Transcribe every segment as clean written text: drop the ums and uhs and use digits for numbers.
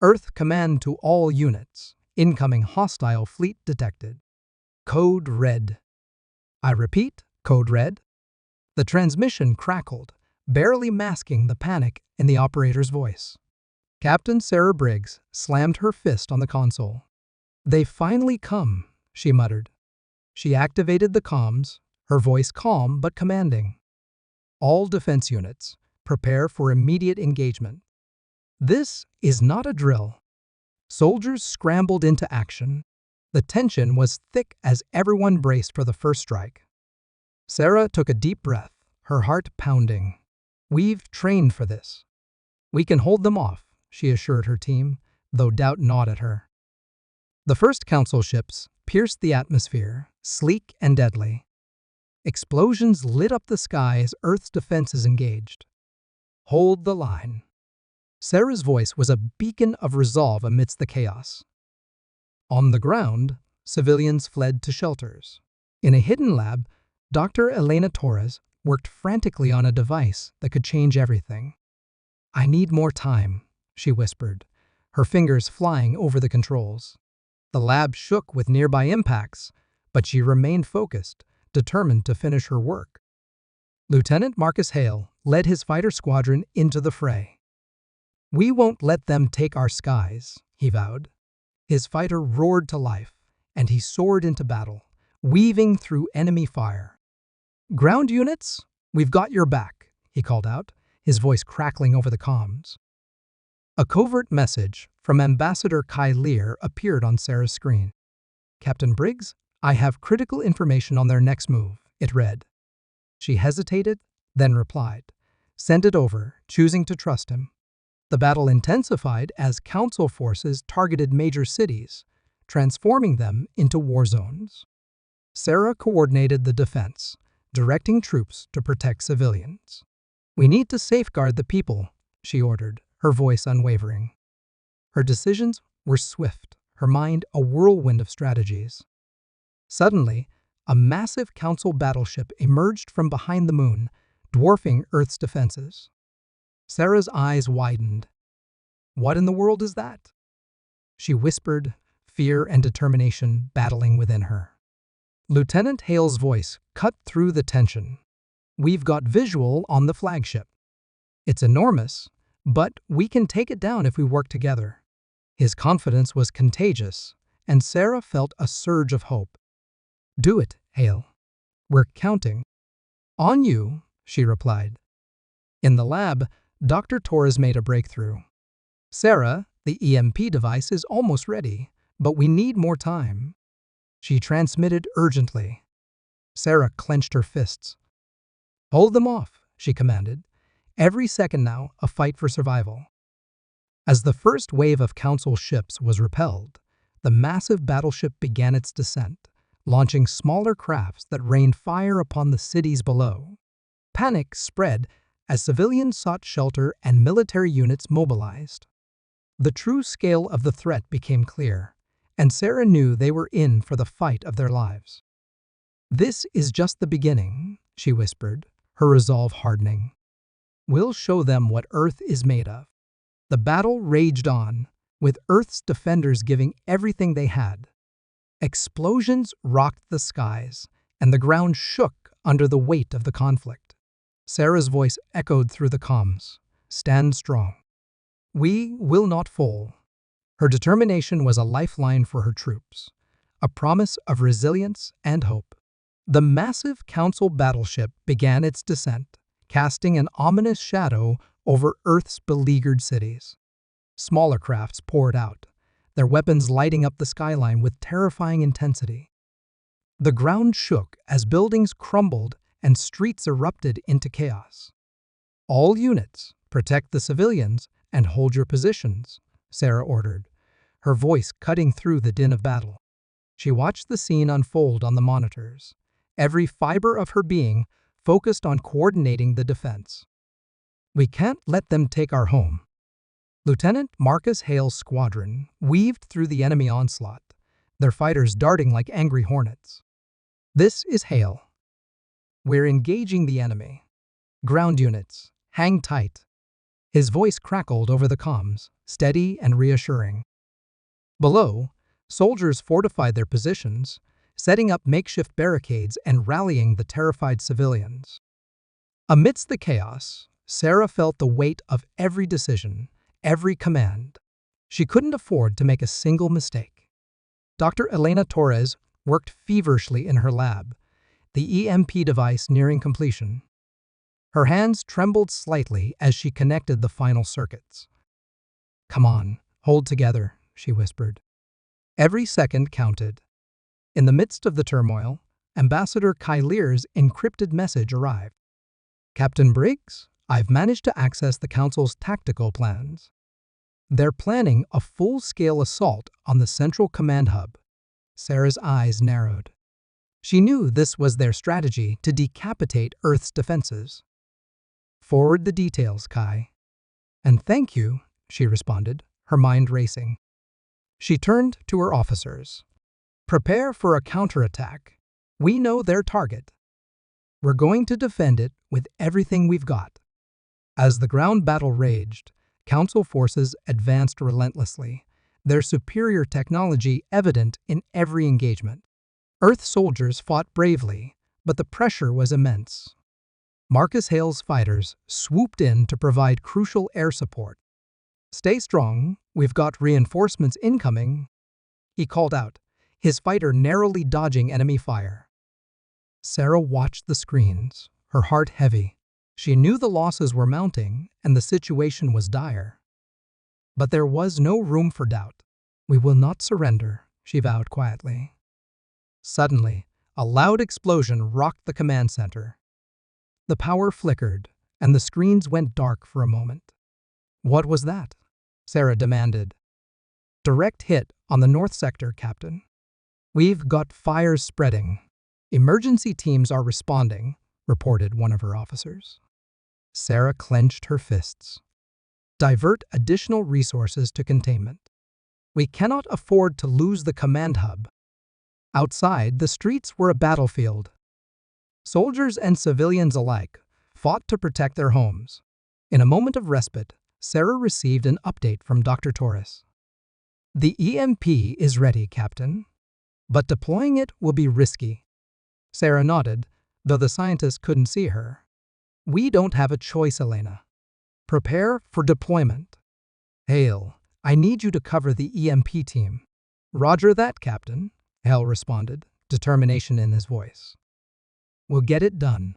Earth command to all units. Incoming hostile fleet detected. Code red. I repeat, code red. The transmission crackled, barely masking the panic in the operator's voice. Captain Sarah Briggs slammed her fist on the console. "They've finally come," she muttered. She activated the comms, her voice calm but commanding. "All defense units, prepare for immediate engagement." This is not a drill. Soldiers scrambled into action. The tension was thick as everyone braced for the first strike. Sarah took a deep breath, her heart pounding. "We've trained for this. We can hold them off," she assured her team, though doubt gnawed at her. The first council ships pierced the atmosphere, sleek and deadly. Explosions lit up the sky as Earth's defenses engaged. "Hold the line." Sarah's voice was a beacon of resolve amidst the chaos. On the ground, civilians fled to shelters. In a hidden lab, Dr. Elena Torres worked frantically on a device that could change everything. "I need more time," she whispered, her fingers flying over the controls. The lab shook with nearby impacts, but she remained focused, determined to finish her work. Lieutenant Marcus Hale led his fighter squadron into the fray. "We won't let them take our skies," he vowed. His fighter roared to life, and he soared into battle, weaving through enemy fire. "Ground units, we've got your back," he called out, his voice crackling over the comms. A covert message from Ambassador Kai Lear appeared on Sarah's screen. "Captain Briggs, I have critical information on their next move," it read. She hesitated, then replied. "Send it over, choosing to trust him." The battle intensified as Council forces targeted major cities, transforming them into war zones. Sarah coordinated the defense, directing troops to protect civilians. "We need to safeguard the people," she ordered, her voice unwavering. Her decisions were swift, her mind a whirlwind of strategies. Suddenly, a massive Council battleship emerged from behind the moon, dwarfing Earth's defenses. Sarah's eyes widened. "What in the world is that?" she whispered, fear and determination battling within her. Lieutenant Hale's voice cut through the tension. "We've got visual on the flagship. It's enormous, but we can take it down if we work together." His confidence was contagious, and Sarah felt a surge of hope. "Do it, Hale. We're counting." "On you," she replied. In the lab, Dr. Torres made a breakthrough. "Sarah, the EMP device is almost ready, but we need more time," she transmitted urgently. Sarah clenched her fists. "Hold them off," she commanded. "Every second now, a fight for survival." As the first wave of Council ships was repelled, the massive battleship began its descent, launching smaller crafts that rained fire upon the cities below. Panic spread as civilians sought shelter and military units mobilized. The true scale of the threat became clear, and Sarah knew they were in for the fight of their lives. "This is just the beginning," she whispered, her resolve hardening. "We'll show them what Earth is made of." The battle raged on, with Earth's defenders giving everything they had. Explosions rocked the skies, and the ground shook under the weight of the conflict. Sarah's voice echoed through the comms. "Stand strong. We will not fall." Her determination was a lifeline for her troops, a promise of resilience and hope. The massive Council battleship began its descent, casting an ominous shadow over Earth's beleaguered cities. Smaller crafts poured out, their weapons lighting up the skyline with terrifying intensity. The ground shook as buildings crumbled and streets erupted into chaos. "All units, protect the civilians and hold your positions," Sarah ordered, her voice cutting through the din of battle. She watched the scene unfold on the monitors, every fiber of her being focused on coordinating the defense. "We can't let them take our home." Lieutenant Marcus Hale's squadron weaved through the enemy onslaught, their fighters darting like angry hornets. "This is Hale. We're engaging the enemy. Ground units, hang tight." His voice crackled over the comms, steady and reassuring. Below, soldiers fortified their positions, setting up makeshift barricades and rallying the terrified civilians. Amidst the chaos, Sarah felt the weight of every decision, every command. She couldn't afford to make a single mistake. Dr. Elena Torres worked feverishly in her lab, the EMP device nearing completion. Her hands trembled slightly as she connected the final circuits. "Come on, hold together," she whispered. Every second counted. In the midst of the turmoil, Ambassador Kylear's encrypted message arrived. "Captain Briggs, I've managed to access the Council's tactical plans. They're planning a full-scale assault on the central command hub." Sarah's eyes narrowed. She knew this was their strategy to decapitate Earth's defenses. "Forward the details, Kai." "And thank you," she responded, her mind racing. She turned to her officers. "Prepare for a counterattack. We know their target. We're going to defend it with everything we've got." As the ground battle raged, Council forces advanced relentlessly, their superior technology evident in every engagement. Earth soldiers fought bravely, but the pressure was immense. Marcus Hale's fighters swooped in to provide crucial air support. "Stay strong, we've got reinforcements incoming," he called out, his fighter narrowly dodging enemy fire. Sarah watched the screens, her heart heavy. She knew the losses were mounting and the situation was dire. But there was no room for doubt. "We will not surrender," she vowed quietly. Suddenly, a loud explosion rocked the command center. The power flickered, and the screens went dark for a moment. "What was that?" Sarah demanded. "Direct hit on the north sector, Captain. We've got fires spreading. Emergency teams are responding," reported one of her officers. Sarah clenched her fists. "Divert additional resources to containment. We cannot afford to lose the command hub." Outside, the streets were a battlefield. Soldiers and civilians alike fought to protect their homes. In a moment of respite, Sarah received an update from Dr. Torres. "The EMP is ready, Captain, but deploying it will be risky." Sarah nodded, though the scientist couldn't see her. "We don't have a choice, Elena. Prepare for deployment." "Hale, I need you to cover the EMP team." "Roger that, Captain," Hale responded, determination in his voice. "We'll get it done."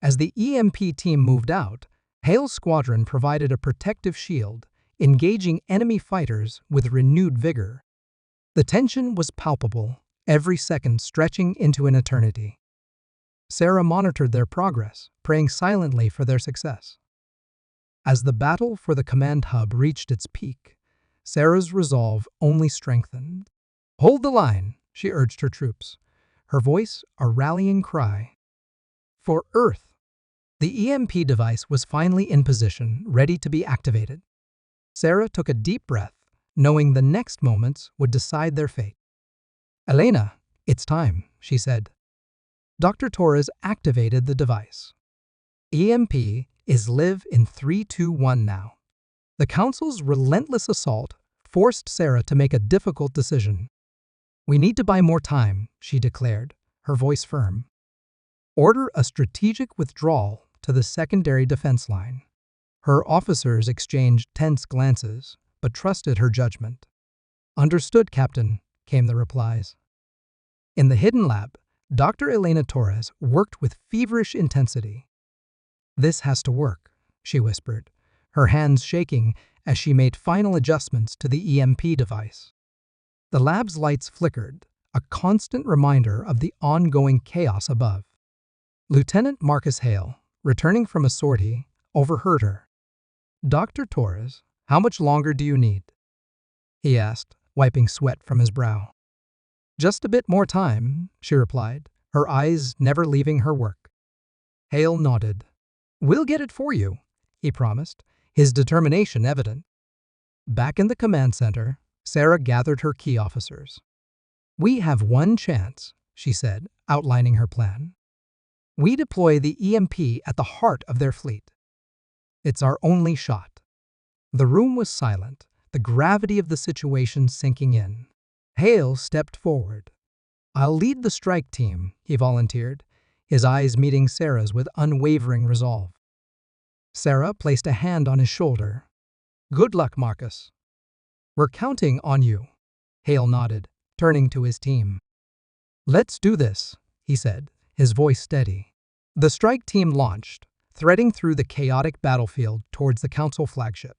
As the EMP team moved out, Hale's squadron provided a protective shield, engaging enemy fighters with renewed vigor. The tension was palpable, every second stretching into an eternity. Sarah monitored their progress, praying silently for their success. As the battle for the command hub reached its peak, Sarah's resolve only strengthened. "Hold the line," she urged her troops, her voice a rallying cry. For Earth, the EMP device was finally in position, ready to be activated. Sarah took a deep breath, knowing the next moments would decide their fate. "Elena, it's time," she said. Dr. Torres activated the device. "EMP is live in 3-2-1 now." The Council's relentless assault forced Sarah to make a difficult decision. "We need to buy more time," she declared, her voice firm. "Order a strategic withdrawal to the secondary defense line." Her officers exchanged tense glances, but trusted her judgment. "Understood, Captain," came the replies. In the hidden lab, Dr. Elena Torres worked with feverish intensity. "This has to work," she whispered, her hands shaking as she made final adjustments to the EMP device. The lab's lights flickered, a constant reminder of the ongoing chaos above. Lieutenant Marcus Hale, returning from a sortie, overheard her. "Dr. Torres, how much longer do you need?" he asked, wiping sweat from his brow. "Just a bit more time," she replied, her eyes never leaving her work. Hale nodded. "We'll get it for you," he promised, his determination evident. Back in the command center, Sarah gathered her key officers. "We have one chance," she said, outlining her plan. "We deploy the EMP at the heart of their fleet. It's our only shot." The room was silent, the gravity of the situation sinking in. Hale stepped forward. "I'll lead the strike team," he volunteered, his eyes meeting Sarah's with unwavering resolve. Sarah placed a hand on his shoulder. "Good luck, Marcus." "We're counting on you," Hale nodded, turning to his team. "Let's do this," he said, his voice steady. The strike team launched, threading through the chaotic battlefield towards the Council flagship.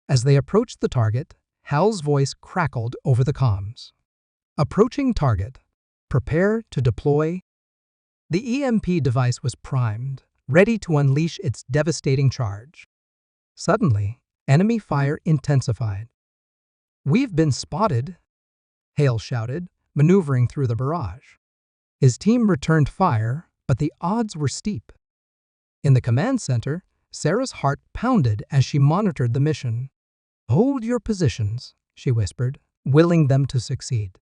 As they approached the target, Hal's voice crackled over the comms. "Approaching target. Prepare to deploy." The EMP device was primed, ready to unleash its devastating charge. Suddenly, enemy fire intensified. "We've been spotted," Hale shouted, maneuvering through the barrage. His team returned fire, but the odds were steep. In the command center, Sarah's heart pounded as she monitored the mission. "Hold your positions," she whispered, willing them to succeed.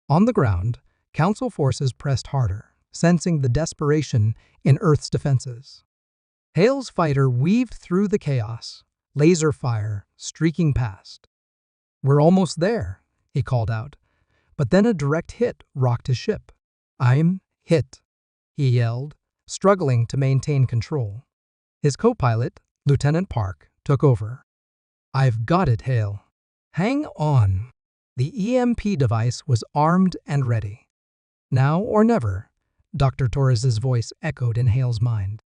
On the ground, Council forces pressed harder, sensing the desperation in Earth's defenses. Hale's fighter weaved through the chaos, laser fire streaking past. "We're almost there," he called out, but then a direct hit rocked his ship. "I'm hit," he yelled, struggling to maintain control. His co-pilot, Lieutenant Park, took over. "I've got it, Hale. Hang on." The EMP device was armed and ready. "Now or never," Dr. Torres's voice echoed in Hale's mind.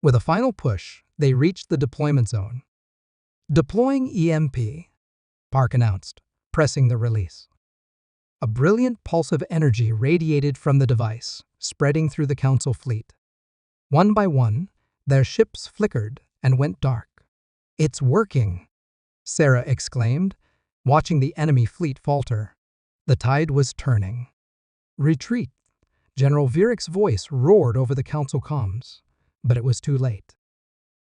With a final push, they reached the deployment zone. "Deploying EMP," Park announced, pressing the release. A brilliant pulse of energy radiated from the device, spreading through the Council fleet. One by one, their ships flickered and went dark. "It's working," Sarah exclaimed, watching the enemy fleet falter. The tide was turning. "Retreat," General Virick's voice roared over the Council comms, but it was too late.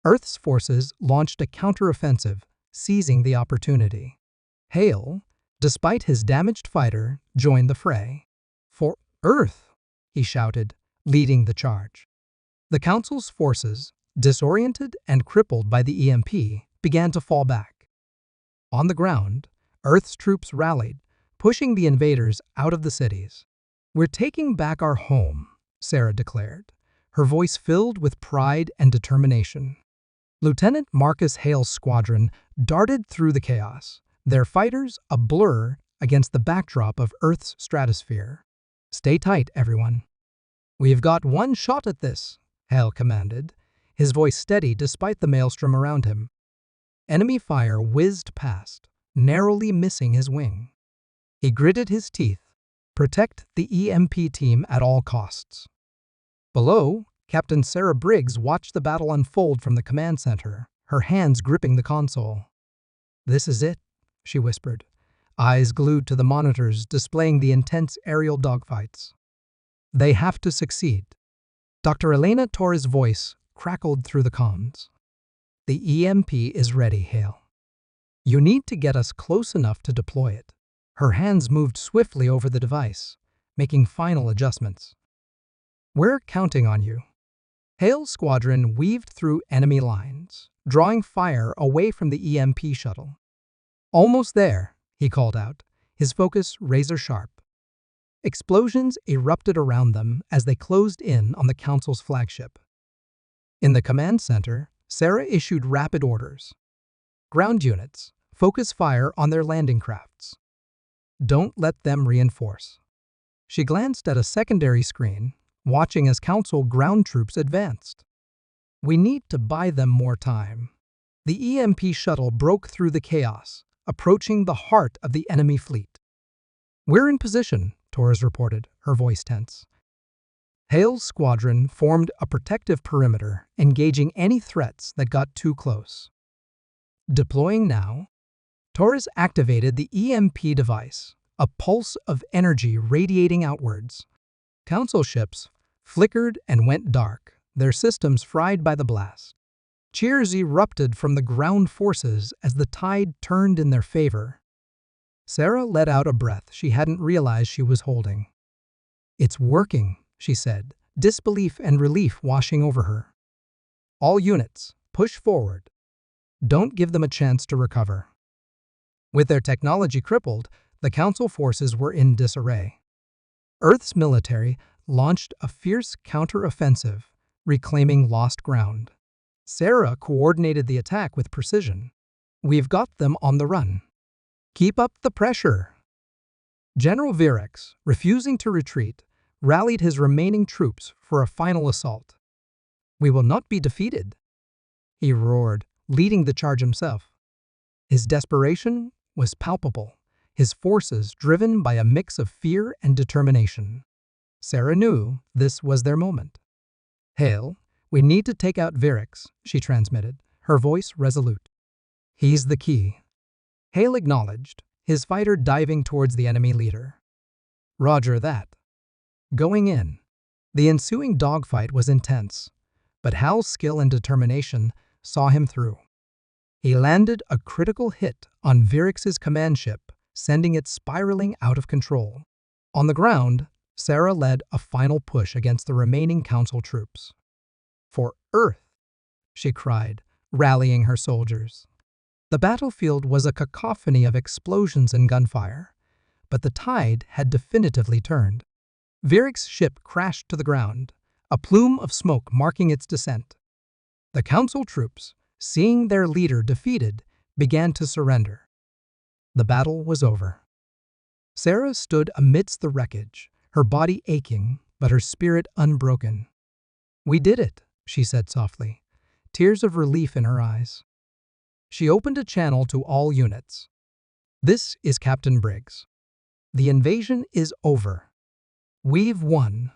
Earth's forces launched a counteroffensive, seizing the opportunity. Hale, despite his damaged fighter, joined the fray. "For Earth," he shouted, leading the charge. The Council's forces, disoriented and crippled by the EMP, began to fall back. On the ground, Earth's troops rallied, pushing the invaders out of the cities. "We're taking back our home," Sarah declared, her voice filled with pride and determination. Lieutenant Marcus Hale's squadron darted through the chaos, their fighters a blur against the backdrop of Earth's stratosphere. "Stay tight, everyone. We've got one shot at this," Hale commanded, his voice steady despite the maelstrom around him. Enemy fire whizzed past, narrowly missing his wing. He gritted his teeth. Protect the EMP team at all costs. Below, Captain Sarah Briggs watched the battle unfold from the command center, her hands gripping the console. "This is it," she whispered, eyes glued to the monitors displaying the intense aerial dogfights. "They have to succeed." Dr. Elena Torres' voice crackled through the comms. "The EMP is ready, Hale. You need to get us close enough to deploy it." Her hands moved swiftly over the device, making final adjustments. "We're counting on you." Hale's squadron weaved through enemy lines, drawing fire away from the EMP shuttle. "Almost there," he called out, his focus razor-sharp. Explosions erupted around them as they closed in on the Council's flagship. In the command center, Sarah issued rapid orders. "Ground units, focus fire on their landing crafts. Don't let them reinforce." She glanced at a secondary screen, watching as Council ground troops advanced. "We need to buy them more time." The EMP shuttle broke through the chaos, approaching the heart of the enemy fleet. "We're in position," Torres reported, her voice tense. Hale's squadron formed a protective perimeter, engaging any threats that got too close. Deploying now, Torres activated the EMP device, a pulse of energy radiating outwards. Council ships flickered and went dark, their systems fried by the blast. Cheers erupted from the ground forces as the tide turned in their favor. Sarah let out a breath she hadn't realized she was holding. "It's working," she said, disbelief and relief washing over her. "All units, push forward." Don't give them a chance to recover. With their technology crippled, the Council forces were in disarray. Earth's military launched a fierce counter-offensive, reclaiming lost ground. Sarah coordinated the attack with precision. We've got them on the run. Keep up the pressure. General Virex, refusing to retreat, rallied his remaining troops for a final assault. We will not be defeated, he roared, leading the charge himself. His desperation was palpable, his forces driven by a mix of fear and determination. Sarah knew this was their moment. Hale, we need to take out Virex, she transmitted, her voice resolute. He's the key. Hale acknowledged, his fighter diving towards the enemy leader. Roger that. Going in. The ensuing dogfight was intense, but Hal's skill and determination saw him through. He landed a critical hit on Virex's command ship, sending it spiraling out of control. On the ground, Sarah led a final push against the remaining Council troops. For Earth, she cried, rallying her soldiers. The battlefield was a cacophony of explosions and gunfire, but the tide had definitively turned. Virex's ship crashed to the ground, a plume of smoke marking its descent. The Council troops, seeing their leader defeated, began to surrender. The battle was over. Sarah stood amidst the wreckage, her body aching, but her spirit unbroken. We did it, she said softly, tears of relief in her eyes. She opened a channel to all units. This is Captain Briggs. The invasion is over. We've won.